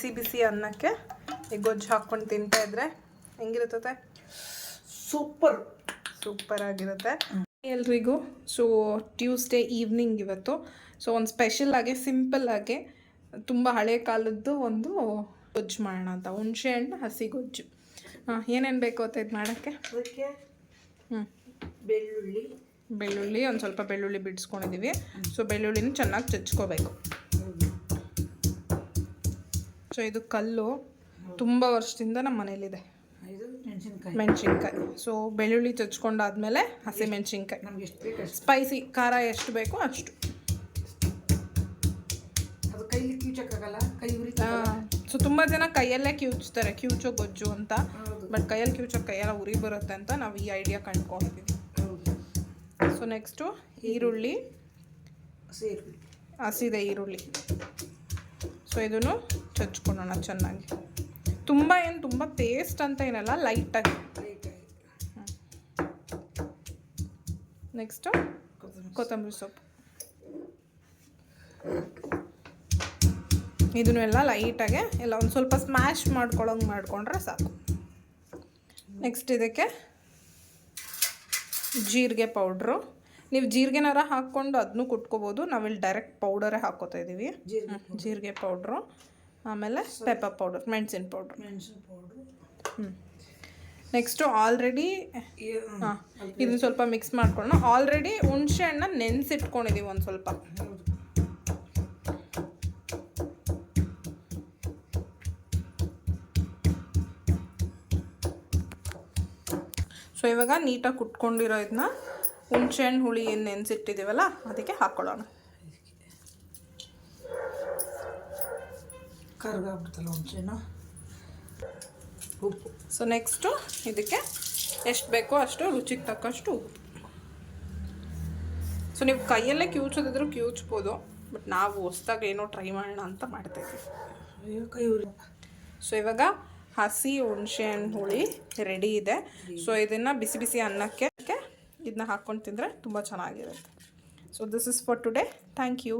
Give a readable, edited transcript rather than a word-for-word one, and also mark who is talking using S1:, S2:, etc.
S1: ಬಿಸಿ ಬಿಸಿ ಅನ್ನಕ್ಕೆ ಈ ಗೊಜ್ಜು ಹಾಕ್ಕೊಂಡು ತಿಂತಾ ಇದ್ರೆ ಹೆಂಗಿರುತ್ತದೆ? ಸೂಪರ್ ಆಗಿರುತ್ತೆ ಎಲ್ರಿಗೂ. ಸೊ ಟ್ಯೂಸ್ಡೇ ಈವ್ನಿಂಗ್ ಇವತ್ತು. ಸೊ ಒಂದು ಸ್ಪೆಷಲ್ ಆಗಿ ಸಿಂಪಲ್ ಆಗಿ ತುಂಬ ಹಳೆ ಕಾಲದ್ದು ಒಂದು ಗೊಜ್ಜು ಮಾಡೋಣ ಅಂತ, ಹುಣಸೆ ಹಣ್ಣು ಹಸಿ ಗೊಜ್ಜು. ಏನೇನು ಬೇಕು ಅಂತ ಇದು ಮಾಡೋಕ್ಕೆ?
S2: ಅದಕ್ಕೆ
S1: ಬೆಳ್ಳುಳ್ಳಿ ಒಂದು ಸ್ವಲ್ಪ ಬೆಳ್ಳುಳ್ಳಿ ಬಿಡಿಸ್ಕೊಂಡಿದ್ದೀವಿ. ಸೊ ಬೆಳ್ಳುಳ್ಳಿನ ಚೆನ್ನಾಗಿ ಚಚ್ಕೋಬೇಕು. ಸೊ ಇದು ಕಲ್ಲು ತುಂಬ ವರ್ಷದಿಂದ ನಮ್ಮ ಮನೇಲಿದೆ, ಮೆಣಸಿನ್ಕಾಯಿ. ಸೊ ಬೆಳ್ಳುಳ್ಳಿ ಚಚ್ಕೊಂಡಾದ್ಮೇಲೆ ಹಸಿ ಮೆಣಸಿನ್ಕಾಯಿ,
S2: ನಮ್ಗೆ ಎಷ್ಟು ಬೇಕು ಅಷ್ಟು
S1: ಸ್ಪೈಸಿ ಖಾರ ಎಷ್ಟು ಬೇಕೋ ಅಷ್ಟು.
S2: ಅದು ಕೈಲಿ ಕಿವುಚಕ್ಕಾಗಲ್ಲ, ಕೈ ಉರಿ.
S1: ಸೊ ತುಂಬ ಜನ ಕೈಯಲ್ಲೇ ಕಿವುಚ್ತಾರೆ, ಕಿವುಚೋ ಗೊಜ್ಜು ಅಂತ. ಬಟ್ ಕೈಯಲ್ಲಿ ಕಿವುಚೋ ಕೈಯೆಲ್ಲ ಉರಿ ಬರುತ್ತೆ ಅಂತ ನಾವು ಈ ಐಡಿಯಾ ಕಂಡ್ಕೊಂಡಿದ್ದೀವಿ. ಸೊ ನೆಕ್ಸ್ಟು ಈರುಳ್ಳಿ, ಹಸಿದೆ ಈರುಳ್ಳಿ. ಸೊ ಇದನ್ನು ಚಚ್ಕೊಳ್ಳೋಣ ಚೆನ್ನಾಗಿ. ತುಂಬ ಪೇಸ್ಟ್ ಅಂತ ಏನಲ್ಲ, ಲೈಟಾಗಿ. ನೆಕ್ಸ್ಟು ಕೊತ್ತಂಬರಿ ಸೊಪ್ಪು. ಇದನ್ನು ಎಲ್ಲ ಲೈಟಾಗೆ ಎಲ್ಲ ಒಂದು ಸ್ವಲ್ಪ ಸ್ಮ್ಯಾಶ್ ಮಾಡಿಕೊಂಡ್ರೆ ಸಾಕು. ನೆಕ್ಸ್ಟ್ ಇದಕ್ಕೆ ಜೀರಿಗೆ ಪೌಡ್ರು. ನೀವು ಜೀರಿಗೆನಾರ ಹಾಕ್ಕೊಂಡು ಅದನ್ನೂ ಕುಟ್ಕೋಬೋದು. ನಾವಿಲ್ಲಿ ಡೈರೆಕ್ಟ್ ಪೌಡರೇ ಹಾಕ್ಕೋತಾ ಇದ್ದೀವಿ. ಜೀರಿಗೆ ಪೌಡ್ರು, ಆಮೇಲೆ ಪೆಪ್ಪರ್ ಪೌಡರ್, ಮೆಣಸಿನ ಪೌಡ್ರು. ನೆಕ್ಸ್ಟು ಆಲ್ರೆಡಿ ಇದನ್ನು ಸ್ವಲ್ಪ ಮಿಕ್ಸ್ ಮಾಡ್ಕೊಳ್ಳೋಣ. ಆಲ್ರೆಡಿ ಹುಣಸೆ ಹಣ್ಣನ್ನ ನೆನೆಸಿಟ್ಕೊಂಡಿದ್ದೀವಿ ಒಂದು ಸ್ವಲ್ಪ. ಸೊ ಇವಾಗ ನೀಟಾಗಿ ಕುಟ್ಕೊಂಡಿರೋ ಇದನ್ನ ಹುಣಸೆ ಹಣ್ಣು ಹುಳಿ ಏನು ನೆನೆಸಿಟ್ಟಿದ್ದೀವಲ್ಲ ಅದಕ್ಕೆ ಹಾಕ್ಕೊಳ್ಳೋಣ.
S2: ಕರ್ಗಾಗ್ಬಿಡ್ತಲ್ಲ ಹುಣಸೆಹಣ್ಣು, ಉಪ್ಪು.
S1: ಸೊ ನೆಕ್ಸ್ಟು ಇದಕ್ಕೆ ಎಷ್ಟು ಬೇಕೋ ಅಷ್ಟು ರುಚಿಗೆ ತಕ್ಕಷ್ಟು ಉಪ್ಪು. ಸೊ ನೀವು ಕೈಯಲ್ಲೇ ಕಿವುಚೋದಿದ್ರು ಕಿವುಚ್ಬೋದು, ಬಟ್ ನಾವು ಹೊಸ್ದಾಗಿ ಏನೋ ಟ್ರೈ ಮಾಡೋಣ ಅಂತ ಮಾಡ್ತಾಯಿದ್ದೀವಿ.
S2: ಕೈ ಉರಿ.
S1: ಸೊ ಇವಾಗ ಹಸಿ ಹುಣಸೆ ಹಣ್ಣು ಹುಳಿ ರೆಡಿ ಇದೆ. ಸೊ ಇದನ್ನು ಬಿಸಿ ಬಿಸಿ ಅನ್ನಕ್ಕೆ ಇದನ್ನ ಹಾಕ್ಕೊಂಡು ತಿಂದರೆ ತುಂಬ ಚೆನ್ನಾಗಿರುತ್ತೆ. So this is for today. Thank you.